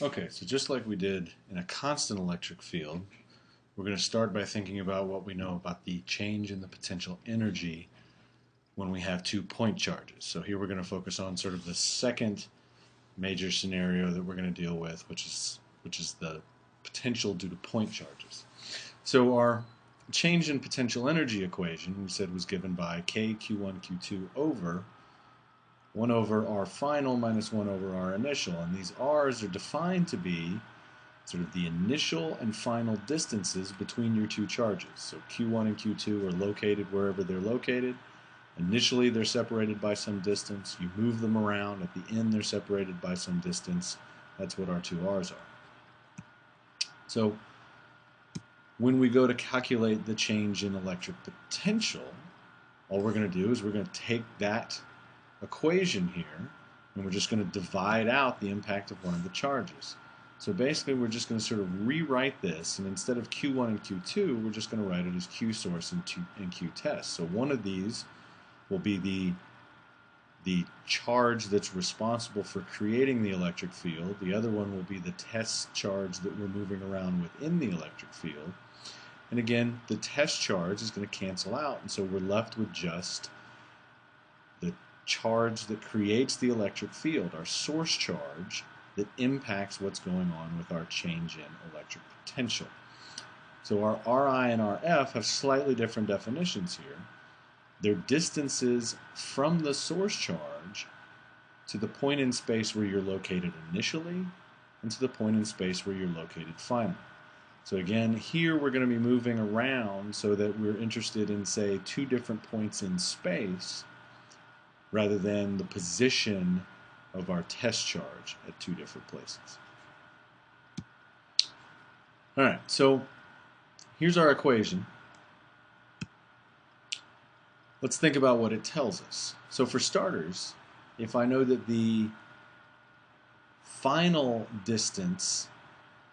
Okay, so just like we did in a constant electric field, we're going to start by thinking about what we know about the change in the potential energy when we have 2 point charges. So here we're going to focus on sort of the second major scenario that we're going to deal with, which is the potential due to point charges. So our change in potential energy equation we said was given by k q1 q2 over 1 over r final minus 1 over r initial, and these r's are defined to be sort of the initial and final distances between your two charges. So q1 and q2 are located wherever they're located. Initially they're separated by some distance. You move them around. At the end they're separated by some distance. That's what our two r's are. So when we go to calculate the change in electric potential, all we're going to do is we're going to take that equation here and we're just going to divide out the impact of one of the charges. So basically we're just going to sort of rewrite this, and instead of Q1 and Q2 we're just going to write it as Q source and Q test. So one of these will be the charge that's responsible for creating the electric field. The other one will be the test charge that we're moving around within the electric field. And again, the test charge is going to cancel out, and so we're left with just the charge that creates the electric field, our source charge that impacts what's going on with our change in electric potential. So our Ri and Rf have slightly different definitions here. They're distances from the source charge to the point in space where you're located initially and to the point in space where you're located finally. So again, here we're going to be moving around so that we're interested in, say, 2 different points in space rather than the position of our test charge at 2 different places. Alright, so here's our equation. Let's think about what it tells us. So for starters, if I know that the final distance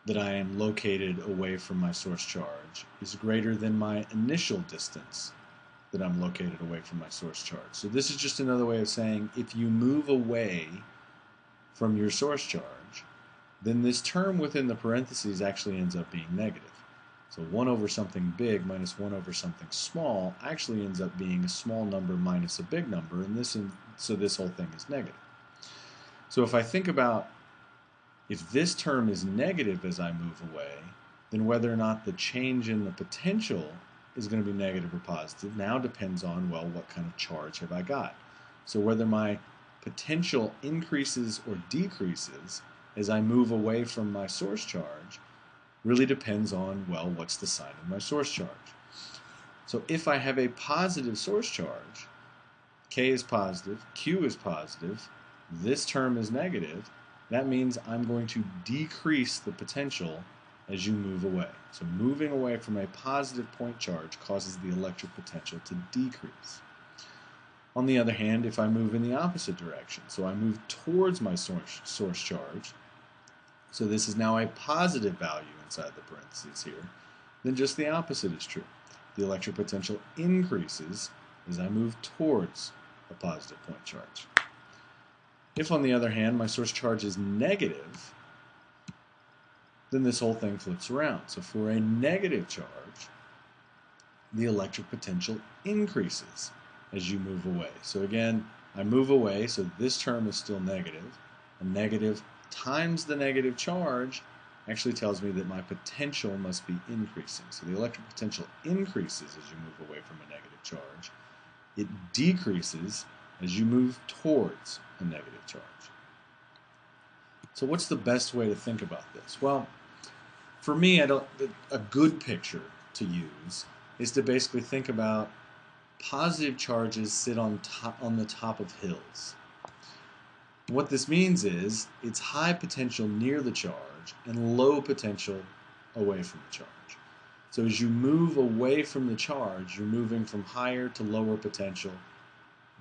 that I am located away from my source charge is greater than my initial distance that I'm located away from my source charge. So this is just another way of saying if you move away from your source charge, then this term within the parentheses actually ends up being negative. So 1 over something big minus 1 over something small actually ends up being a small number minus a big number, and so this whole thing is negative. So if I think about if this term is negative as I move away, then whether or not the change in the potential is going to be negative or positive now depends on, well, what kind of charge have I got. So whether my potential increases or decreases as I move away from my source charge really depends on, well, what's the sign of my source charge. So if I have a positive source charge, K is positive, Q is positive, this term is negative, that means I'm going to decrease the potential as you move away. So moving away from a positive point charge causes the electric potential to decrease. On the other hand, if I move in the opposite direction, so I move towards my source charge, so this is now a positive value inside the parentheses here, then just the opposite is true. The electric potential increases as I move towards a positive point charge. If, on the other hand, my source charge is negative, then this whole thing flips around. So for a negative charge, the electric potential increases as you move away. So again, I move away, so this term is still negative. A negative times the negative charge actually tells me that my potential must be increasing. So the electric potential increases as you move away from a negative charge. It decreases as you move towards a negative charge. So what's the best way to think about this? Well, for me, a good picture to use is to basically think about positive charges sit on the top of hills. What this means is it's high potential near the charge and low potential away from the charge. So as you move away from the charge, you're moving from higher to lower potential.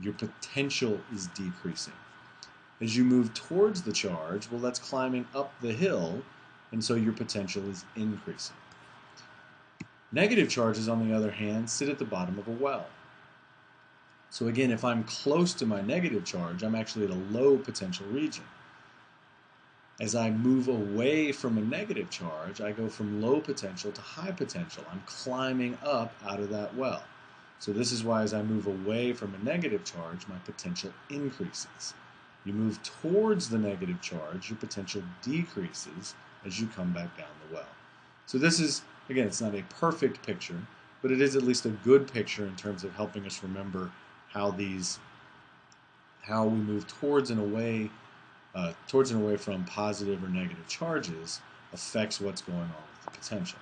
Your potential is decreasing. As you move towards the charge, well, that's climbing up the hill, and so your potential is increasing. Negative charges, on the other hand, sit at the bottom of a well. So again, if I'm close to my negative charge, I'm actually at a low potential region. As I move away from a negative charge, I go from low potential to high potential. I'm climbing up out of that well. So this is why as I move away from a negative charge, my potential increases. You move towards the negative charge, your potential decreases as you come back down the well. So this is, again, it's not a perfect picture, but it is at least a good picture in terms of helping us remember how we move towards and away from positive or negative charges affects what's going on with the potential.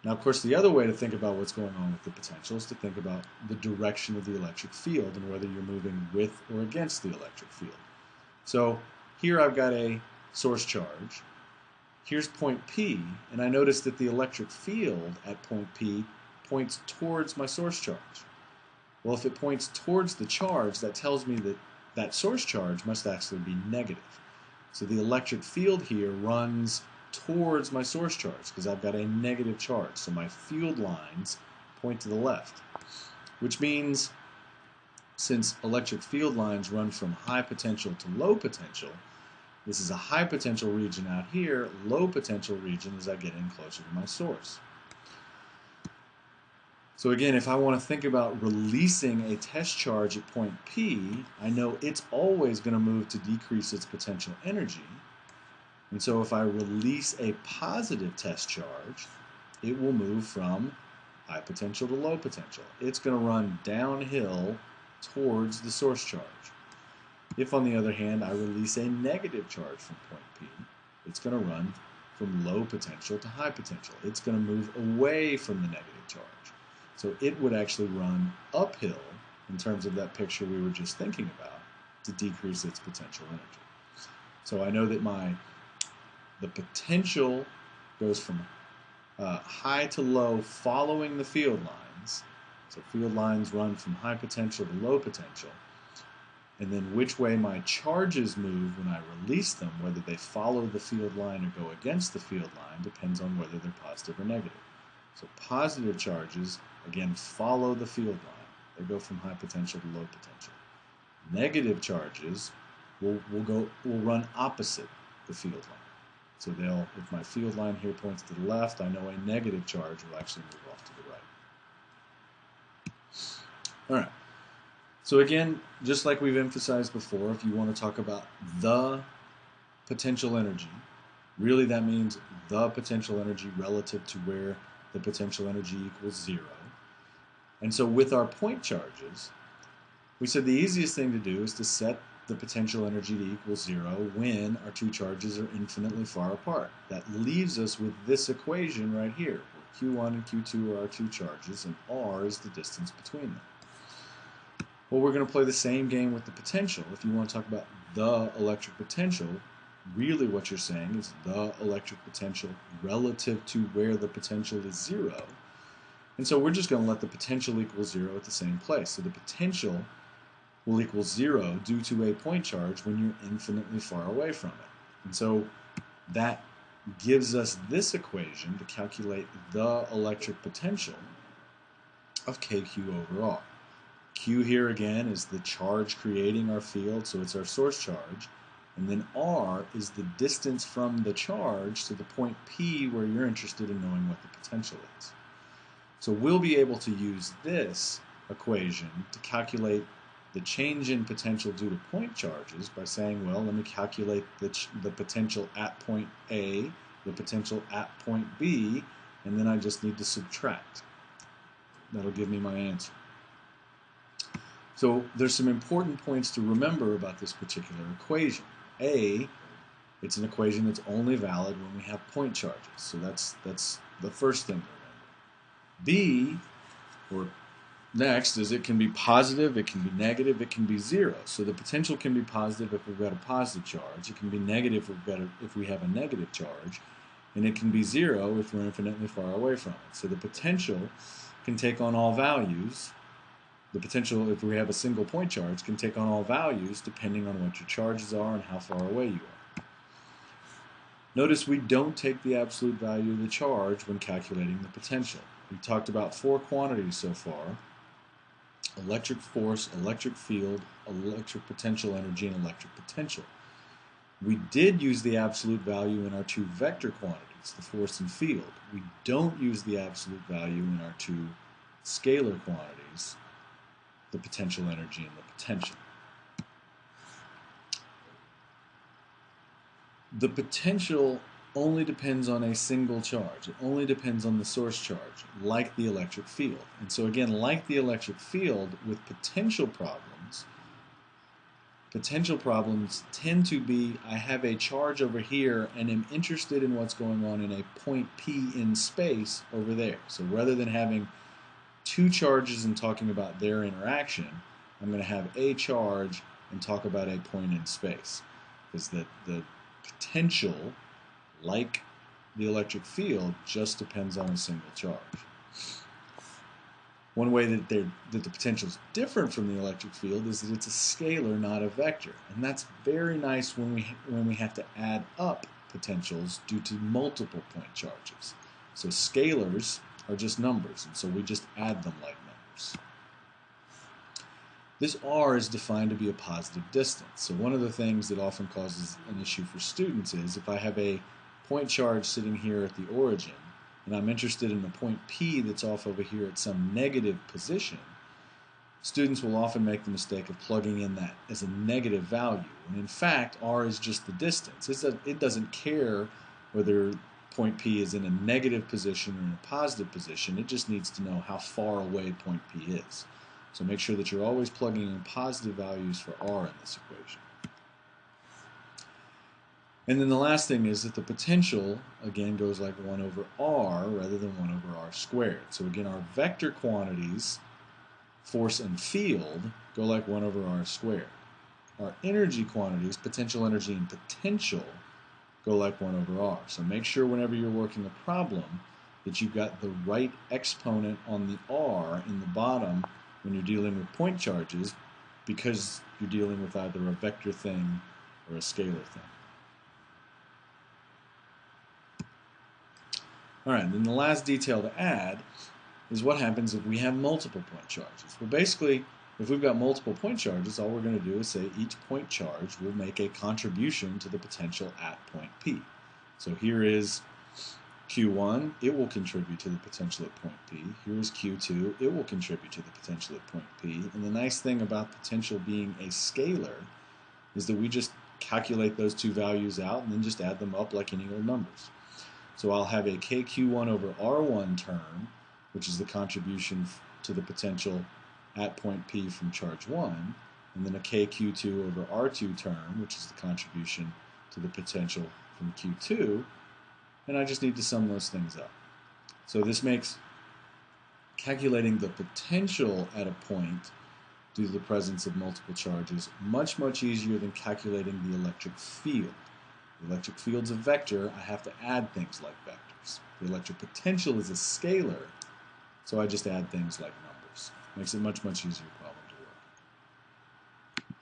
Now, of course, the other way to think about what's going on with the potential is to think about the direction of the electric field and whether you're moving with or against the electric field. So here I've got a source charge. Here's point P, and I notice that the electric field at point P points towards my source charge. Well, if it points towards the charge, that tells me that that source charge must actually be negative. So the electric field here runs towards my source charge because I've got a negative charge. So my field lines point to the left, which means since electric field lines run from high potential to low potential, this is a high potential region out here, low potential region as I get in closer to my source. So again, if I want to think about releasing a test charge at point P, I know it's always going to move to decrease its potential energy. And so if I release a positive test charge, it will move from high potential to low potential. It's going to run downhill towards the source charge. If, on the other hand, I release a negative charge from point P, it's going to run from low potential to high potential. It's going to move away from the negative charge. So it would actually run uphill in terms of that picture we were just thinking about to decrease its potential energy. So I know that the potential goes from high to low following the field lines. So field lines run from high potential to low potential. And then which way my charges move when I release them, whether they follow the field line or go against the field line, depends on whether they're positive or negative. So positive charges, again, follow the field line. They go from high potential to low potential. Negative charges will run opposite the field line. So if my field line here points to the left, I know a negative charge will actually move off to the right. All right. So again, just like we've emphasized before, if you want to talk about the potential energy, really that means the potential energy relative to where the potential energy equals 0. And so with our point charges, we said the easiest thing to do is to set the potential energy to equal 0 when our two charges are infinitely far apart. That leaves us with this equation right here, where Q1 and Q2 are our two charges, and R is the distance between them. Well, we're going to play the same game with the potential. If you want to talk about the electric potential, really what you're saying is the electric potential relative to where the potential is 0. And so we're just going to let the potential equal 0 at the same place. So the potential will equal 0 due to a point charge when you're infinitely far away from it. And so that gives us this equation to calculate the electric potential of KQ over R. Q here again is the charge creating our field, so it's our source charge. And then R is the distance from the charge to the point P where you're interested in knowing what the potential is. So we'll be able to use this equation to calculate the change in potential due to point charges by saying, well, let me calculate the potential at point A, the potential at point B, and then I just need to subtract. That'll give me my answer. So there's some important points to remember about this particular equation. A, it's an equation that's only valid when we have point charges. So that's the first thing to remember. B, or next, is it can be positive, it can be negative, it can be 0. So the potential can be positive if we've got a positive charge. It can be negative if we have a negative charge. And it can be 0 if we're infinitely far away from it. So the potential can take on all values. The potential, if we have a single point charge, can take on all values depending on what your charges are and how far away you are. Notice we don't take the absolute value of the charge when calculating the potential. We've talked about 4 quantities so far: electric force, electric field, electric potential energy, and electric potential. We did use the absolute value in our two vector quantities, the force and field. We don't use the absolute value in our two scalar quantities, the potential energy and the potential. The potential only depends on a single charge. It only depends on the source charge, like the electric field. And so again, like the electric field, with potential problems tend to be, I have a charge over here and am interested in what's going on in a point P in space over there. So rather than having two charges and talking about their interaction, I'm going to have a charge and talk about a point in space. Because the potential, like the electric field, just depends on a single charge. One way that the potential is different from the electric field is that it's a scalar, not a vector. And that's very nice when we have to add up potentials due to multiple point charges. So scalars are just numbers, and so we just add them like numbers. This r is defined to be a positive distance. So one of the things that often causes an issue for students is if I have a point charge sitting here at the origin, and I'm interested in a point P that's off over here at some negative position, students will often make the mistake of plugging in that as a negative value. And in fact, r is just the distance. It doesn't care whether point P is in a negative position or in a positive position. It just needs to know how far away point P is. So make sure that you're always plugging in positive values for r in this equation. And then the last thing is that the potential, again, goes like 1 over r rather than 1 over r squared. So again, our vector quantities, force and field, go like 1 over r squared. Our energy quantities, potential energy and potential, go like 1 over r. So make sure whenever you're working a problem that you've got the right exponent on the r in the bottom when you're dealing with point charges, because you're dealing with either a vector thing or a scalar thing. All right, then the last detail to add is what happens if we have multiple point charges. Well, basically, if we've got multiple point charges, all we're going to do is say each point charge will make a contribution to the potential at point P. So here is Q1, it will contribute to the potential at point P. Here is Q2, it will contribute to the potential at point P. And the nice thing about potential being a scalar is that we just calculate those two values out and then just add them up like any old numbers. So I'll have a KQ1 over R1 term, which is the contribution to the potential at point P from charge 1, and then a KQ2 over R2 term, which is the contribution to the potential from Q2, and I just need to sum those things up. So this makes calculating the potential at a point due to the presence of multiple charges much, much easier than calculating the electric field. The electric field's a vector. I have to add things like vectors. The electric potential is a scalar, so I just add things like numbers. Makes it much, much easier.